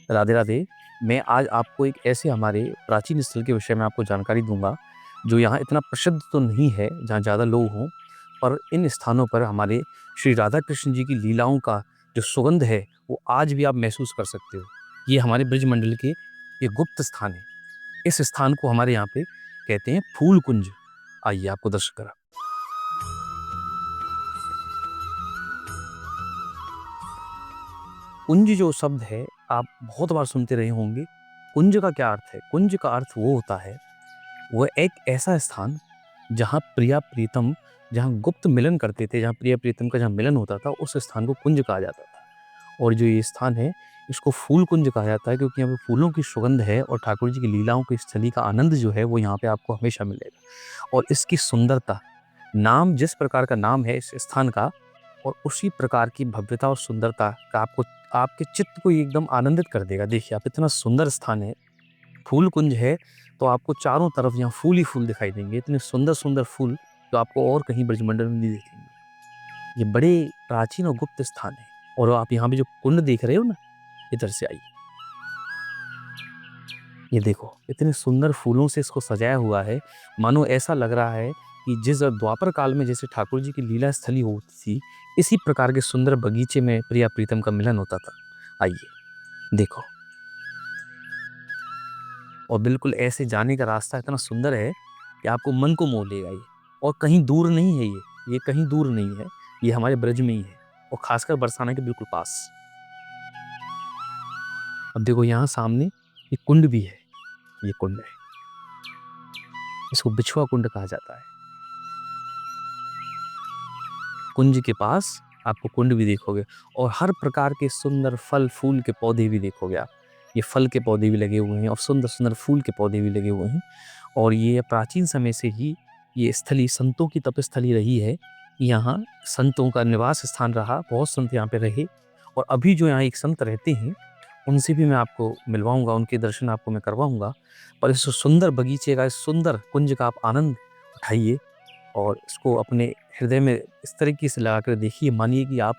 राधे राधे। मैं आज आपको एक ऐसे हमारे प्राचीन स्थल के विषय में आपको जानकारी दूंगा जो यहाँ इतना प्रसिद्ध तो नहीं है, जहाँ ज़्यादा लोग हों, पर इन स्थानों पर हमारे श्री राधा कृष्ण जी की लीलाओं का जो सुगंध है वो आज भी आप महसूस कर सकते हो। ये हमारे ब्रजमंडल के ये गुप्त स्थान है। इस स्थान को हमारे यहाँ पे कहते हैं फूल कुंज। आइए आपको दर्शन करा। कुंज जो शब्द है आप बहुत बार सुनते रहे होंगे। कुंज का क्या अर्थ है? कुंज का अर्थ वो होता है, वह एक ऐसा स्थान जहाँ प्रिया प्रीतम, जहाँ गुप्त मिलन करते थे, जहाँ प्रिया प्रीतम का जहाँ मिलन होता था, उस स्थान को कुंज कहा जाता था। और जो ये स्थान है इसको फूल कुंज कहा जाता है, क्योंकि यहाँ पे फूलों की सुगंध है और ठाकुर जी की लीलाओं की स्थली का आनंद जो है वो यहाँ पे आपको हमेशा मिलेगा। और इसकी सुंदरता, नाम जिस प्रकार का नाम है इस स्थान का, और उसी प्रकार की भव्यता और सुंदरता का आपको आपके चित्त को एकदम आनंदित कर देगा। देखिए, आप इतना सुंदर स्थान है, फूल कुंज है, तो आपको चारों तरफ यहाँ फूल ही फूल दिखाई देंगे। इतने सुंदर सुंदर फूल जो आपको और कहीं ब्रजमंडल में नहीं दिखेंगे। ये बड़े प्राचीन और गुप्त स्थान है। और आप यहाँ पे जो कुंड देख रहे हो ना, इधर से आइए, ये देखो इतने सुंदर फूलों से इसको सजाया हुआ है। मानो ऐसा लग रहा है कि जिस द्वापर काल में जैसे ठाकुर जी की लीला स्थली होती थी, इसी प्रकार के सुंदर बगीचे में प्रिया प्रीतम का मिलन होता था। आइए देखो, और बिल्कुल ऐसे जाने का रास्ता इतना सुंदर है कि आपको मन को मोह लेगा ये। और कहीं दूर नहीं है ये कहीं दूर नहीं है, ये हमारे ब्रज में ही है, और खासकर बरसाना के बिल्कुल पास। अब देखो यहाँ सामने ये कुंड भी है। ये कुंड है, इसको बिछुआ कुंड कहा जाता है। कुंज के पास आपको कुंड भी देखोगे, और हर प्रकार के सुंदर फल फूल के पौधे भी देखोगे आप। ये फल के पौधे भी लगे हुए हैं और सुंदर सुंदर फूल के पौधे भी लगे हुए हैं। और ये प्राचीन समय से ही ये स्थली संतों की तपस्थली रही है। यहाँ संतों का निवास स्थान रहा, बहुत संत यहाँ पे रहे। और अभी जो यहाँ एक संत रहते हैं, उनसे भी मैं आपको मिलवाऊंगा, उनके दर्शन आपको मैं करवाऊंगा। पर इस सुंदर बगीचे का, इस सुंदर कुंज का आप आनंद उठाइए और इसको अपने हृदय में इस तरीके से लगा कर देखिए। मानिए कि आप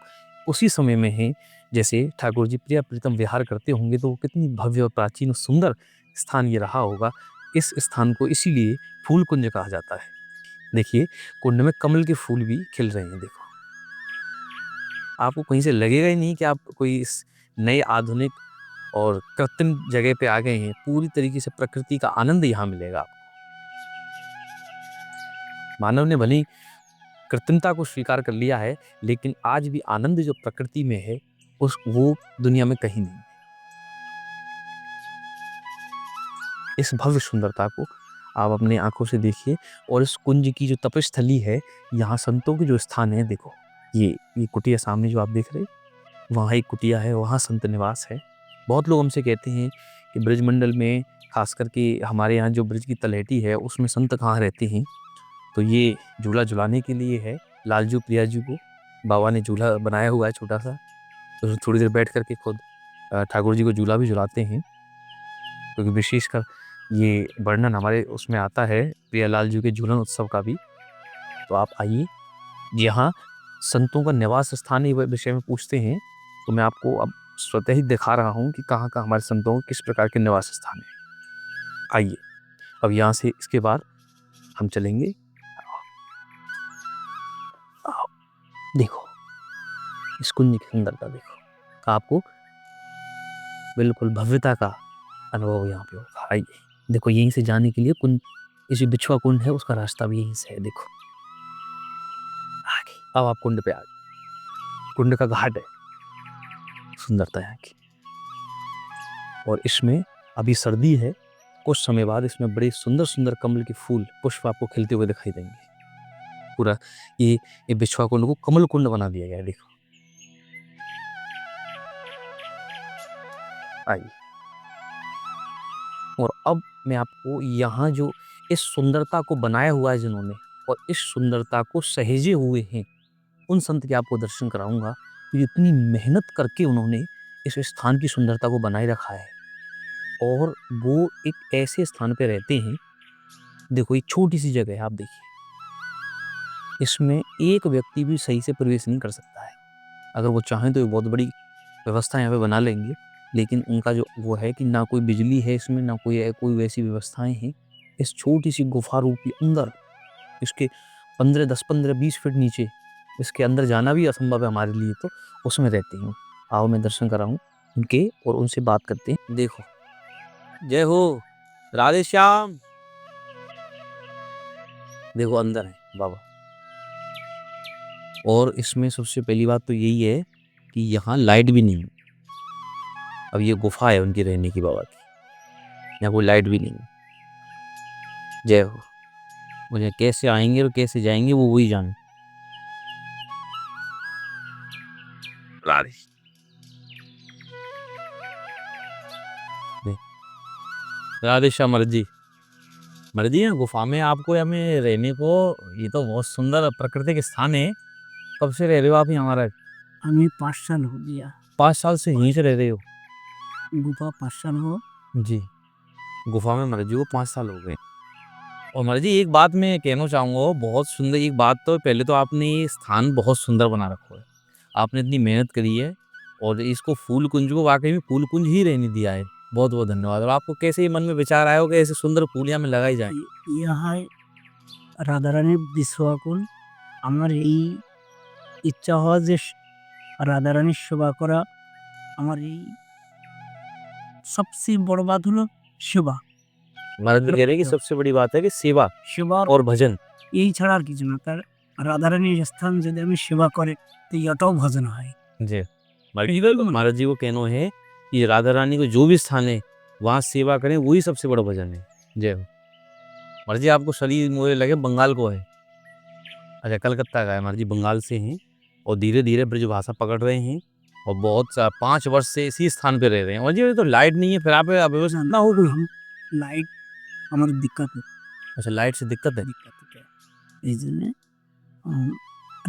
उसी समय में हैं जैसे ठाकुर जी प्रिया प्रीतम विहार करते होंगे। तो कितनी भव्य और प्राचीन और सुंदर स्थान ये रहा होगा। इस स्थान को इसीलिए फूल कुंज कहा जाता है। देखिए, कुंड में कमल के फूल भी खिल रहे हैं। देखो, आपको कहीं से लगेगा ही नहीं कि आप कोई इस नए आधुनिक और कृत्रिम जगह पे आ गए हैं। पूरी तरीके से प्रकृति का आनंद यहाँ मिलेगा आपको। मानव ने भले कृत्रिमता को स्वीकार कर लिया है, लेकिन आज भी आनंद जो प्रकृति में है उस वो दुनिया में कहीं नहीं। इस भव्य सुंदरता को आप अपने आंखों से देखिए। और इस कुंज की जो तपस्थली है, यहाँ संतों के जो स्थान है, देखो ये कुटिया सामने जो आप देख रहे हैं, वहाँ एक कुटिया है, वहाँ संत निवास है। बहुत लोग हमसे कहते हैं कि ब्रजमंडल में, खास करके हमारे यहाँ जो ब्रज की तलहटी है, उसमें संत कहाँ रहते हैं। तो ये झूला झुलाने के लिए है। लालजू प्रियाजू को बाबा ने झूला बनाया हुआ है छोटा सा, तो थोड़ी देर बैठ करके खुद ठाकुर जी को झूला भी झुलाते हैं। क्योंकि विशेषकर ये वर्णन हमारे उसमें आता है प्रियालाल जी के झूलन उत्सव का भी। तो आप आइए, यहाँ संतों का निवास स्थान ही विषय में पूछते हैं, तो मैं आपको अब स्वतः ही दिखा रहा हूँ कि कहाँ कहाँ हमारे संतों के किस प्रकार के निवास स्थान है। आइए, अब यहाँ से इसके बाद हम चलेंगे। आओ, देखो इस कुंज की सुंदरता देखो, आपको बिल्कुल भव्यता का अनुभव यहाँ पे होगा। आइए देखो, यहीं से जाने के लिए कुंज, इस जो बिछुआ कुंड है उसका रास्ता भी यहीं से है। देखो आगे, अब आप कुंड पे आ गए। कुंड का घाट है, सुंदरता यहाँ की। और इसमें अभी सर्दी है, कुछ समय बाद इसमें बड़े सुंदर सुंदर कमल के फूल पुष्प आपको खिलते हुए दिखाई देंगे। पूरा ये बिछुआ कुंड को कमल कुंड बना दिया गया है। देखो आइए, और अब मैं आपको यहाँ जो इस सुंदरता को बनाया हुआ है जिन्होंने, और इस सुंदरता को सहेजे हुए हैं, उन संत के आपको दर्शन कराऊंगा। तो इतनी मेहनत करके उन्होंने इस स्थान की सुंदरता को बनाए रखा है। और वो एक ऐसे स्थान पे रहते हैं। देखो, एक छोटी सी जगह है, आप देखिए, इसमें एक व्यक्ति भी सही से प्रवेश नहीं कर सकता है। अगर वो चाहें तो एक बहुत बड़ी व्यवस्था यहाँ पे बना लेंगे, लेकिन उनका जो वो है कि ना कोई बिजली है इसमें, ना कोई वैसी व्यवस्थाएँ हैं। इस छोटी-सी गुफ़ा रूपी अंदर, इसके 10-15-20 फीट नीचे, इसके अंदर जाना भी असंभव है हमारे लिए, तो उसमें रहती हूँ। आओ मैं दर्शन कराऊँ उनके और उनसे बात करते हैं। देखो, जय हो, राधे श्याम। देखो अंदर है बाबा। और इसमें सबसे पहली बात तो यही है कि यहाँ लाइट भी नहीं है। अब ये गुफ़ा है उनकी रहने की बाबा की, यहाँ कोई लाइट भी नहीं है। जय हो। मुझे कैसे आएँगे और कैसे जाएँगे वो वही जाने। राधे। राधे श्याम मर्जी। मर्जी है गुफा में आपको हमें रहने को, ये तो बहुत सुंदर प्राकृतिक स्थान है। कब से रह रहे हो आप यहाँ महाराज? हमें 5 साल हो गया। 5 साल से यहीं से रह रहे हो? गुफा 5 साल हो। जी, गुफा में मर्जी को 5 साल हो गए। और मर्जी एक बात मैं कहना चाहूँगा, बहुत सुंदर एक बात, तो पहले तो आपने ये स्थान बहुत सुंदर बना रखा है। आपने इतनी मेहनत करी है और इसको फूल कुंज को वाकई में फूल कुंज ही रहने दिया है। बहुत बहुत धन्यवाद। और आपको कैसे ये मन में विचार आया हो कि ऐसे सुंदर फूल यहाँ में लगाई जाए? यहाँ রাধারানী বিশ্বকুল আমার এই ইচ্ছা হওয়া যে রাধারানীর সেবা করা আমার এই সবচেয়ে বড় বাত হলো সেবা। महाराज कह रहे हैं कि सबसे बड़ी बात है कि सेवा সেবা और भजन। এই ছাড়া আর কিছু না। তার রাধারানীর স্থান যদি আমি সেবা করে তো এটাও ভজন হয়। जी, महाराज जी को कहना है कि राधा रानी को जो भी स्थान है वहाँ सेवा करें, वही सबसे बड़ा भजन है। जय हो। महाराज जी आपको शरीर मुझे लगे बंगाल को है। अच्छा, कलकत्ता का है महाराज जी, बंगाल से हैं और धीरे धीरे ब्रजभाषा पकड़ रहे हैं और बहुत 5 वर्ष से इसी स्थान पे रह रहे हैं। और जी तो लाइट नहीं है, फिर आप अव्यवस्था না हो गई हम लाइट আমার दिक्कत है। अच्छा, लाइट से दिक्कत है। এই জন্য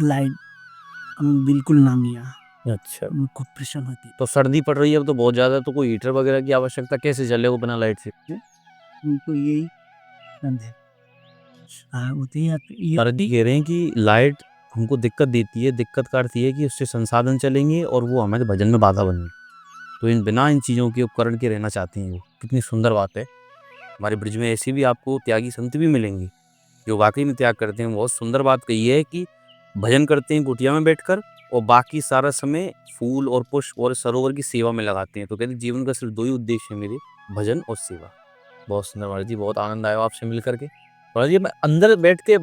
लाइट हम बिल्कुल ना मिया। अच्छा, खूब परेशान होती है। तो सर्दी पड़ रही है अब तो बहुत ज़्यादा, तो कोई हीटर वगैरह की आवश्यकता, कैसे चलेगा बिना लाइट से? उनको यही धंधे होती है। महाराज जी कह रहे हैं कि लाइट हमको दिक्कत देती है। दिक्कत का अर्थ ये है कि उससे संसाधन चलेंगे और वो हमारे भजन में बाधा बनेगी। तो इन बिना इन चीज़ों के उपकरण के रहना चाहते हैं वो। कितनी सुंदर बात है। हमारे ब्रज में ऐसी भी आपको त्यागी संत भी मिलेंगे जो वाकई में त्याग करते हैं। बहुत सुंदर बात कही है कि भजन करते हैं कुटिया में बैठकर और बाकी सारा समय फूल और पुष्प और सरोवर की सेवा में लगाते हैं। तो कहते हैं जीवन का सिर्फ 2 ही उद्देश्य है मेरे, भजन और सेवा। बहुत सुंदर महाराज जी, बहुत आनंद आया आपसे मिल करके। महाराज जी मैं अंदर बैठ के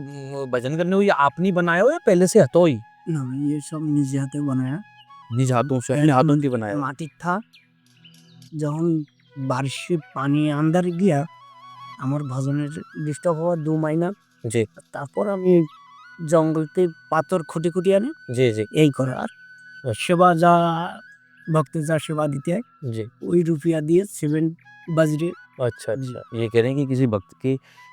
भजन करने को, ये आपने बनाया हो या पहले से हतो ही? ना ये सब निज हाथे बनाया। निज हाथों से, अपने हाथों से बनाया? माटी था যখন बारिश से पानी अंदर गया আমার ভজনের ডিস্টার্ব হওয়া 2 মাইনা। জি। তারপর আমি জঙ্গলতে পাথর খুঁটি খুঁটি আনি জি জি। এই করে আর সেবা যা भक्त যা সেবা দিতে হয় जी। ওই रुपया দিয়ে सीमेंट बजरी। अच्छा अच्छा, ये कह रहे हैं कि किसी भक्त के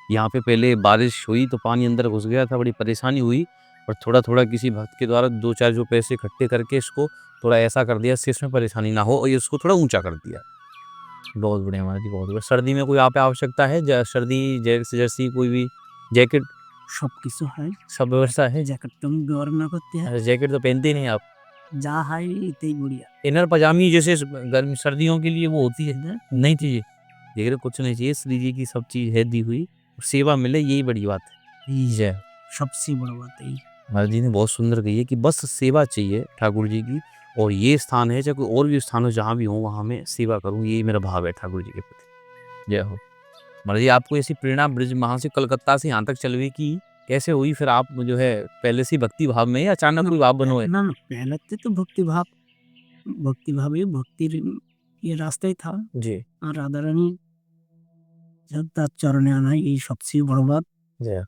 यहाँ पे पहले बारिश हुई तो पानी अंदर घुस गया था, बड़ी परेशानी हुई और थोड़ा थोड़ा किसी भक्त के द्वारा 2-4 जो पैसे इकट्ठे करके इसको थोड़ा ऐसा कर दिया इससे इसमें परेशानी ना हो और ये उसको थोड़ा ऊंचा कर दिया। बहुत बढ़िया महाराज जी, बहुत बढ़िया। सर्दी में कोई आप आवश्यकता है? सर्दी जैसी कोई भी जैकेट? सब কিছু হয়, सब व्यवस्था है। জ্যাকেট তো আমি ব্যবহার না करते हैं। जैकेट तो पहनते ही नहीं आप? যা হয় এটাই बढ़िया। इनर पजामी जैसे गर्मी सर्दियों के लिए वो होती है, नहीं चाहिए? देखिए कुछ नहीं चाहिए, श्री जी की सब चीज़ है दी हुई, सेवा मिले यही बड़ी बात है। जय। सबसे बड़ा बात है। महाराज जी ने बहुत सुंदर कही है कि बस सेवा चाहिए ठाकुर जी की, और ये स्थान है चाहे कोई और भी स्थान हो, जहाँ भी हो वहाँ मैं सेवा करूँ, यही मेरा भाव है ठाकुर जी के प्रति। जय हो। महाराज जी आपको ऐसी प्रेरणा ब्रज वहाँ से कलकत्ता से यहाँ तक चलने की कैसे हुई? फिर आप जो है पहले से भक्ति भाव में या अचानक कोई भाव बनो है? ना पहले तो भक्ति भाव ही भक्तिर ये रास्ता ही था जी। और राधा रानी जब तक चरणे आना ये सबसे बड़ा बात। जय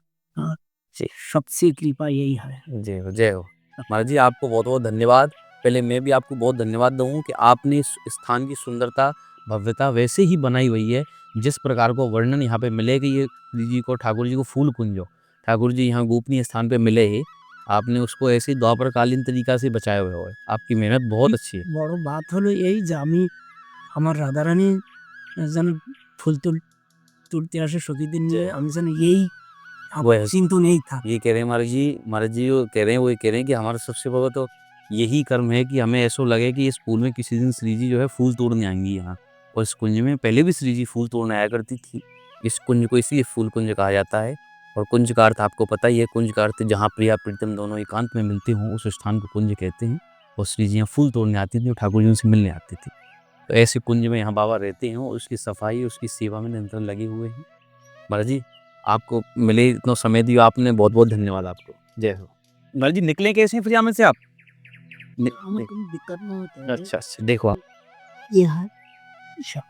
जी, सबसे कृपा यही है। जय हो जय हो। महाराज जी आपको बहुत बहुत धन्यवाद। पहले मैं भी आपको बहुत धन्यवाद दूँ कि आपने इस स्थान की सुंदरता भव्यता वैसे ही बनाई हुई है जिस प्रकार को वर्णन यहाँ पे मिले कि ये जी को ठाकुर जी को फूल कुंजो ठाकुर जी यहाँ गोपनीय स्थान पे मिले है, आपने उसको ऐसे द्वापरकालीन तरीका से बचाए हुए हो। आपकी मेहनत बहुत अच्छी है। बड़ बात हलो यही যে আমি আমার রাধা রানী যেন ফুল তুলতে আসে সখী दिन যে আমি যেন यही चिंतु नहीं था। ये कह रहे हैं महाराज जी वो कह रहे हैं, वो कह रहे हैं कि हमारा सबसे बड़ा तो यही कर्म है कि हमें ऐसा लगे कि इस फूल में किसी दिन श्री जी जो है फूल तोड़ने आएँगी यहाँ। और इस कुंज में पहले भी श्री जी फूल तोड़ने आया करती थी। इस कुंज को इसलिए फूल कुंज कहा जाता है। और कुंज का अर्थ आपको पता ही है, कुंज का अर्थ जहाँ प्रिया प्रीतम दोनों एकांत में मिलते हों, उस स्थान को कुंज कहते हैं। और श्री जी यहाँ फूल तोड़ने आती थी और ठाकुर जी उनसे मिलने आते थे। तो ऐसे कुंज में यहाँ बाबा रहते हैं और उसकी सफाई, उसकी सेवा में निरंतर लगे हुए हैं। महाराज जी, आपको मिले इतना समय दिया आपने, बहुत-बहुत धन्यवाद आपको। जय हो। महाराज जी, निकले कैसे फिर यहाँ में से आप? हमें कोई दिक्कत नहीं होता है। अच्छा, देखो आप। ये है अच्छा,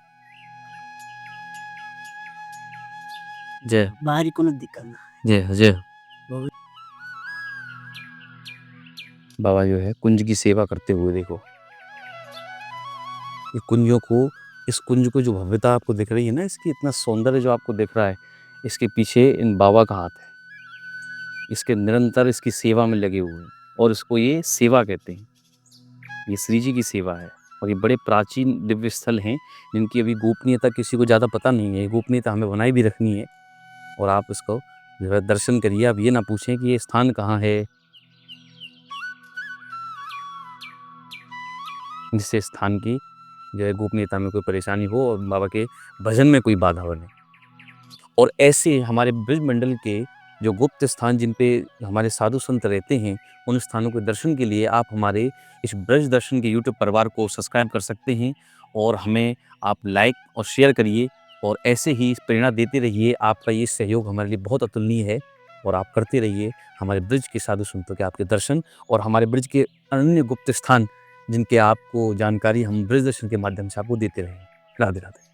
जय बाहरी कोनो दिक्कत ना। जय हो, जय हो। बहुत बाबा जो है कुंज की सेवा करते हुए देखो। ये कुंजों को, इस कुंज को जो भव्यता आपको दिख रही है ना, इसकी इतना सौंदर्य जो आपको दिख रहा है, इसके पीछे इन बाबा का हाथ है। इसके निरंतर इसकी सेवा में लगे हुए हैं और इसको ये सेवा कहते हैं। ये श्री जी की सेवा है और ये बड़े प्राचीन दिव्य स्थल हैं जिनकी अभी गोपनीयता किसी को ज़्यादा पता नहीं है। ये गोपनीयता हमें बनाई भी रखनी है और आप इसको जो है दर्शन करिए। आप ये ना पूछें कि ये स्थान कहाँ है, जिससे स्थान की जो है गोपनीयता में कोई परेशानी हो और बाबा के भजन में कोई बाधा बने। और ऐसे हमारे ब्रज मंडल के जो गुप्त स्थान जिन पे हमारे साधु संत रहते हैं, उन स्थानों के दर्शन के लिए आप हमारे इस ब्रज दर्शन के यूट्यूब परिवार को सब्सक्राइब कर सकते हैं। और हमें आप लाइक और शेयर करिए और ऐसे ही प्रेरणा देते रहिए। आपका ये सहयोग हमारे लिए बहुत अतुलनीय है और आप करते रहिए हमारे ब्रज के साधु संतों के आपके दर्शन और हमारे ब्रज के अन्य गुप्त स्थान जिनके आपको जानकारी हम ब्रज दर्शन के माध्यम से आपको देते रहेंगे। राधे राधे।